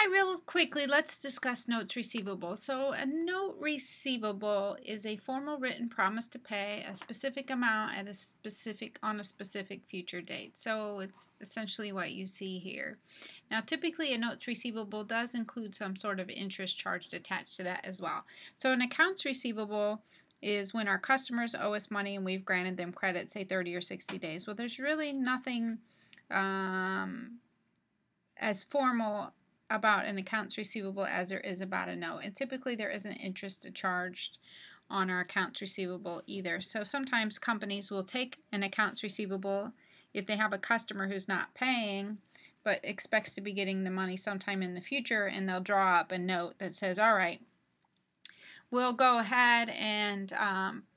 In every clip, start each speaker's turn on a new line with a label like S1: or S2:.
S1: Hi, real quickly, let's discuss notes receivable. So, a note receivable is a formal written promise to pay a specific amount at on a specific future date. So, it's essentially what you see here. Now, typically, a notes receivable does include some sort of interest charged attached to that as well. So, an accounts receivable is when our customers owe us money and we've granted them credit, say 30 or 60 days. Well, there's really nothing as formal about an accounts receivable as there is about a note. And typically there isn't interest charged on our accounts receivable either. So sometimes companies will take an accounts receivable if they have a customer who's not paying but expects to be getting the money sometime in the future, and they'll draw up a note that says, all right, we'll go ahead and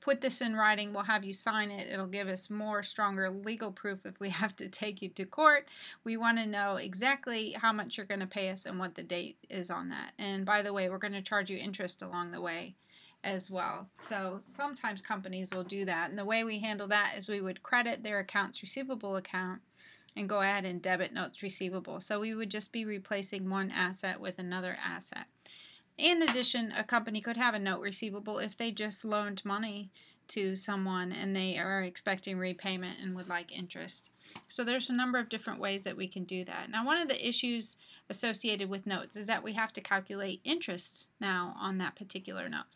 S1: put this in writing. We'll have you sign it. It'll give us more stronger legal proof if we have to take you to court. We want to know exactly how much you're going to pay us and what the date is on that. And by the way, we're going to charge you interest along the way as well. So sometimes companies will do that. And the way we handle that is we would credit their accounts receivable account and go ahead and debit notes receivable. So we would just be replacing one asset with another asset. In addition, a company could have a note receivable if they just loaned money to someone and they are expecting repayment and would like interest. So there's a number of different ways that we can do that. Now, one of the issues associated with notes is that we have to calculate interest now on that particular note.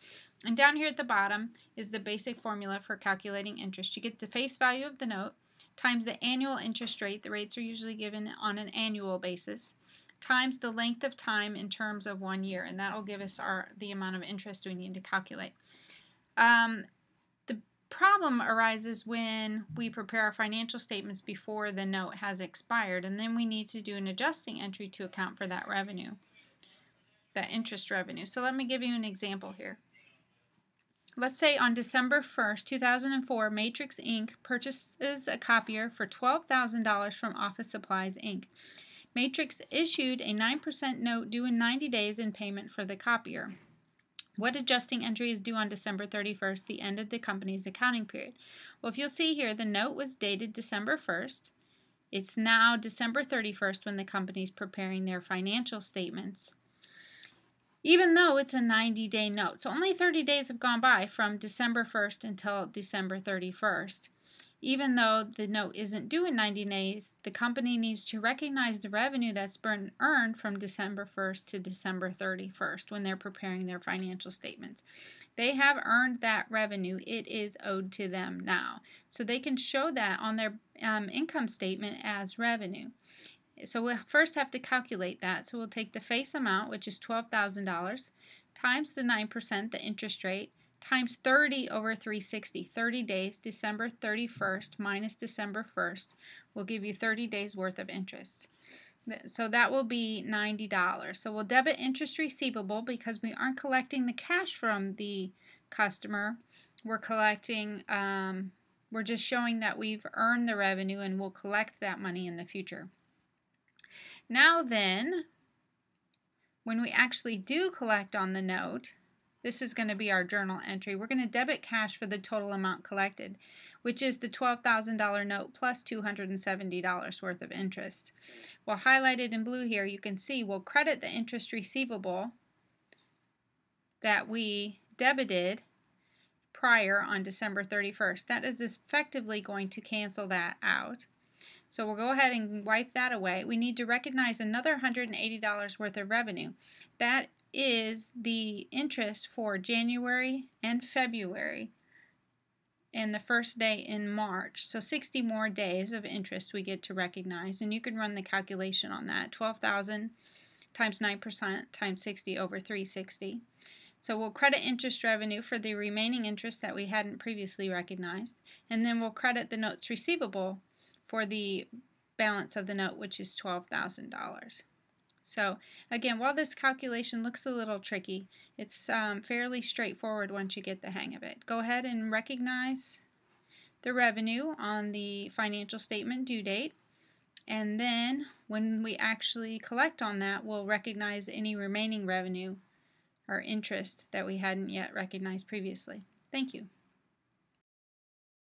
S1: And down here at the bottom is the basic formula for calculating interest. You get the face value of the note times the annual interest rate. The rates are usually given on an annual basis, times the length of time in terms of 1 year, and that will give us the amount of interest we need to calculate. The problem arises when we prepare our financial statements before the note has expired, and then we need to do an adjusting entry to account for that revenue, that interest revenue. So let me give you an example here. Let's say on December 1st, 2004, Matrix Inc. purchases a copier for $12,000 from Office Supplies Inc. Matrix issued a 9% note due in 90 days in payment for the copier. What adjusting entry is due on December 31st, the end of the company's accounting period? Well, if you'll see here, the note was dated December 1st. It's now December 31st when the company's preparing their financial statements, even though it's a 90-day note. So only 30 days have gone by from December 1st until December 31st. Even though the note isn't due in 90 days, the company needs to recognize the revenue that's been earned from December 1st to December 31st when they're preparing their financial statements. They have earned that revenue. It is owed to them now. So they can show that on their income statement as revenue. So we'll first have to calculate that. So we'll take the face amount, which is $12,000, times the 9%, the interest rate, times 30 over 360. 30 days, December 31st minus December 1st will give you 30 days worth of interest. So that will be $90. So we'll debit interest receivable because we aren't collecting the cash from the customer. We're collecting, we're just showing that we've earned the revenue and we'll collect that money in the future. Now then, when we actually do collect on the note, this is going to be our journal entry. We're going to debit cash for the total amount collected, which is the $12,000 note plus $270 worth of interest. Well, highlighted in blue here, you can see we'll credit the interest receivable that we debited prior on December 31st. That is effectively going to cancel that out. So we'll go ahead and wipe that away. We need to recognize another $180 worth of revenue. That is the interest for January and February and the first day in March. So 60 more days of interest we get to recognize, and you can run the calculation on that. 12,000 times 9% times 60 over 360. So we'll credit interest revenue for the remaining interest that we hadn't previously recognized, and then we'll credit the notes receivable for the balance of the note, which is $12,000. So again, while this calculation looks a little tricky, it's fairly straightforward once you get the hang of it. Go ahead and recognize the revenue on the financial statement due date, and then when we actually collect on that, we'll recognize any remaining revenue or interest that we hadn't yet recognized previously. Thank you.